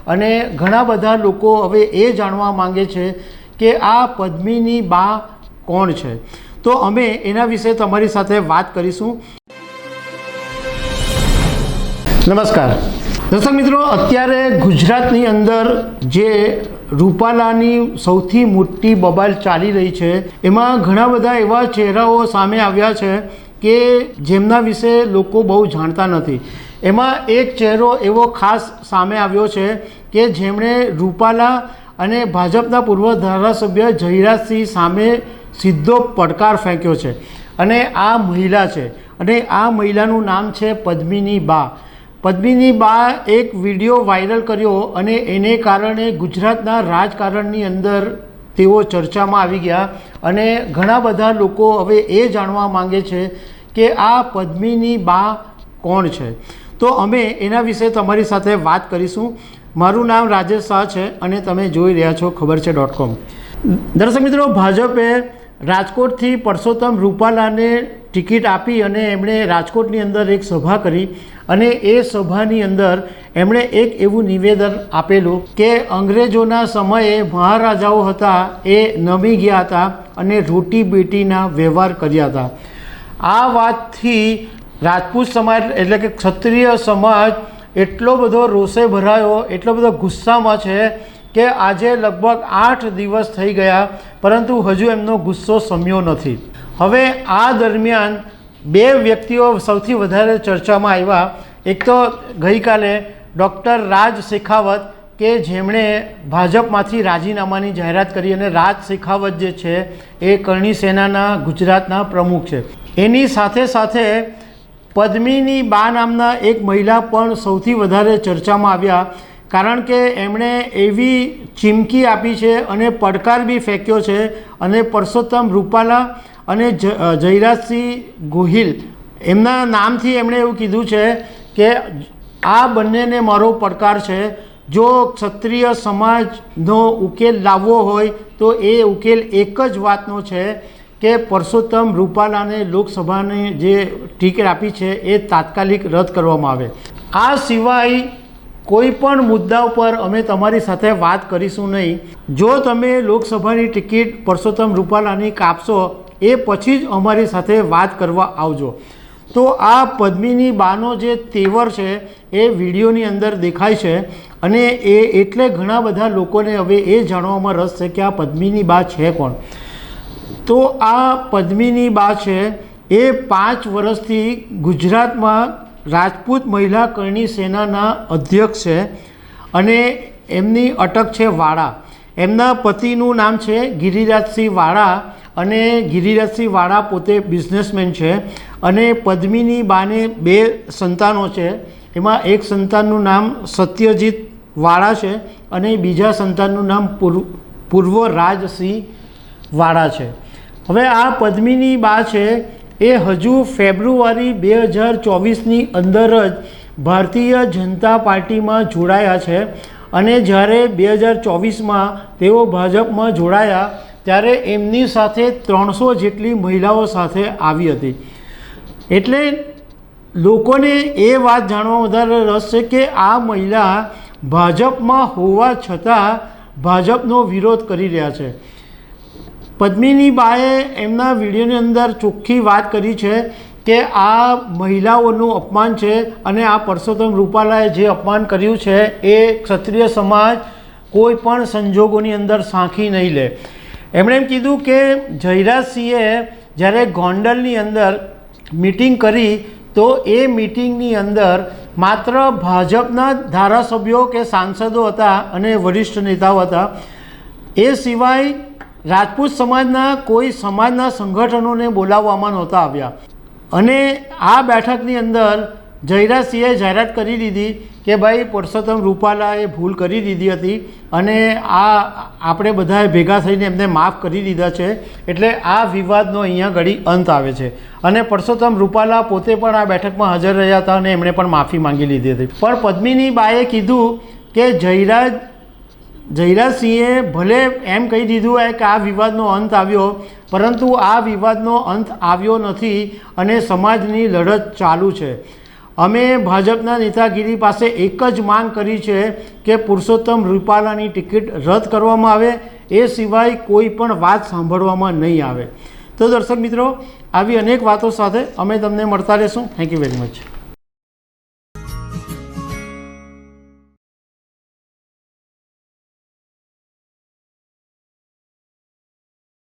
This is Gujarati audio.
અને ઘણા બધા લોકો હવે એ જાણવા માંગે છે કે આ પદ્મિની બા કોણ છે। તો અમે એના વિશે તમારી સાથે વાત કરીશું। નમસ્કાર દર્શક મિત્રો, અત્યારે ગુજરાતની અંદર જે રૂપાલાની સૌથી મોટી બબાલ ચાલી રહી છે એમાં ઘણા બધા એવા ચહેરાઓ સામે આવ્યા છે કે જેમના વિશે લોકો બહુ જાણતા નથી। એમાં એક ચહેરો એવો ખાસ સામે આવ્યો છે કે જેમણે રૂપાલા અને ભાજપના પૂર્વ ધારાસભ્ય જયરાજસિંહ સામે સીધો પડકાર ફેંક્યો છે અને આ મહિલા છે અને આ મહિલાનું નામ છે પદ્મિની બા। પદ્મિની બા એક વિડીયો વાયરલ કર્યો અને એને કારણે ગુજરાતના રાજકારણની અંદર તેઓ ચર્ચામાં આવી ગયા અને ઘણા બધા લોકો હવે એ જાણવા માંગે છે કે આ પદ્મિની બા કોણ છે। તો અમે એના વિશે તમારી સાથે વાત કરીશું। મારું નામ રાજેશ શાહ છે અને તમે જોઈ રહ્યા છો ખબરછે.com। દર્શક મિત્રો, ભાજપે રાજકોટથી પરસોત્તમ રૂપાલાને ટિકિટ આપી અને એમણે રાજકોટની અંદર એક સભા કરી અને એ સભાની અંદર એમણે એક એવું નિવેદન આપેલું કે અંગ્રેજોના સમયે મહારાજાઓ હતા એ નમી ગયા હતા અને રોટી બેટીના વ્યવહાર કર્યા હતા। આ વાતથી રાજપૂત સમાજ એટલે કે ક્ષત્રિય સમાજ એટલો બધો રોષે ભરાયો, એટલો બધો ગુસ્સામાં છે કે આજે લગભગ 8 દિવસ થઈ ગયા પરંતુ હજુ એમનો ગુસ્સો શમ્યો નથી। હવે આ દરમિયાન બે વ્યક્તિઓ સૌથી વધારે ચર્ચામાં આવ્યા। એક તો ગઈકાલે ડૉક્ટર રાજ શેખાવત કે જેમણે ભાજપમાંથી રાજીનામાની જાહેરાત કરી અને રાજ શેખાવત જે છે એ કરણી સેનાના ગુજરાતના પ્રમુખ છે। એની સાથે સાથે પદ્મિની બા નામના એક મહિલા પણ સૌથી વધારે ચર્ચામાં આવ્યા કારણ કે એમણે એવી ચીમકી આપી છે અને પડકાર બી ફેંક્યો છે અને પરસોત્તમ રૂપાલા અને જયરાજસિંહ ગોહિલ એમના નામથી એમણે એવું કીધું છે કે આ બંનેને મારો પડકાર છે। જો ક્ષત્રિય સમાજનો ઉકેલ લાવવો હોય તો એ ઉકેલ એક જ વાતનો છે કે પરસોત્તમ રૂપાલાને લોકસભાની જે ટિકિટ આપી છે એ તાત્કાલિક રદ કરવામાં આવે। આ સિવાય કોઈ પણ મુદ્દા ઉપર અમે તમારી સાથે વાત કરીશું નહીં। જો તમે લોકસભાની ટિકિટ પરસોત્તમ રૂપાલાની કાપશો એ પછી જ અમારી સાથે વાત કરવા આવજો। તો આ પદ્મિની બાનો જે તેવર છે એ વિડીયોની અંદર દેખાય છે અને એ એટલે ઘણા બધા લોકોને હવે એ જાણવામાં રસ છે કે આ પદ્મિની બા છે કોણ। તો આ પદ્મિની બા છે એ 5 વર્ષથી ગુજરાતમાં રાજપૂત મહિલા કરણી સેનાના અધ્યક્ષ છે અને એમની અટક છે વાળા। એમના પતિનું નામ છે ગિરિરાજસિંહ વાળા અને ગિરિરાજસિંહ વાળા પોતે બિઝનેસમેન છે અને પદ્મિની બાને 2 સંતાનો છે। એમાં એક સંતાનનું નામ સત્યજીત વાળા છે અને બીજા સંતાનનું નામ પૂર્વરાજસિંહ વાળા છે। હવે આ પદ્મિની બા છે એ હજુ ફેબ્રુઆરી 2024ની અંદર જ ભારતીય જનતા પાર્ટીમાં જોડાયા છે અને જ્યારે 2024માં તેઓ ભાજપમાં જોડાયા ત્યારે એમની સાથે 300 જેટલી મહિલાઓ સાથે આવી હતી। એટલે લોકોને એ વાત જાણવા વધારે રસ છે કે આ મહિલા ભાજપમાં હોવા છતાં ભાજપનો વિરોધ કરી રહ્યા છે। પદ્મિની બાએ એમના વિડીયોની અંદર ચોખ્ખી વાત કરી છે કે આ મહિલાઓનું અપમાન છે અને આ પરસોત્તમ રૂપાલાએ જે અપમાન કર્યું છે એ ક્ષત્રિય સમાજ કોઈ પણ સંજોગોની અંદર સાંખી નહીં લે। એમણે એમ કીધું કે જયરાજસિંહે જ્યારે ગોંડલની અંદર મિટિંગ કરી તો એ મિટિંગની અંદર માત્ર ભાજપના ધારાસભ્યો કે સાંસદો હતા અને વરિષ્ઠ નેતાઓ હતા। એ સિવાય રાજપૂત સમાજના કોઈ સમાજના સંગઠનોને બોલાવવામાં નહોતા આવ્યા અને આ બેઠકની અંદર જયરાજસિંહે જાહેરાત કરી દીધી કે ભાઈ પરસોત્તમ રૂપાલાએ ભૂલ કરી દીધી હતી અને આ આપણે બધાએ ભેગા થઈને એમને માફ કરી દીધા છે એટલે આ વિવાદનો અહીંયા ઘડી અંત આવે છે અને પરસોત્તમ રૂપાલા પોતે પણ આ બેઠકમાં હાજર રહ્યા હતા અને એમણે પણ માફી માંગી લીધી હતી। પણ પદ્મિની બાએ કીધું કે જયરાજસિંહે ભલે એમ કહી દીધું હોય કે આ વિવાદનો અંત આવ્યો પરંતુ આ વિવાદનો અંત આવ્યો નથી અને સમાજની લડત ચાલુ છે। અમે ભાજપના નેતાગીરી પાસે એક જ માંગ કરી છે કે પુરુષોત્તમ રૂપાલાની ટિકિટ રદ કરવામાં આવે, એ સિવાય કોઈ પણ વાત સાંભળવામાં નહીં આવે. તો દર્શક મિત્રો, આવી અનેક વાતો સાથે અમે તમને મળતા રહીશું. Thank you very much.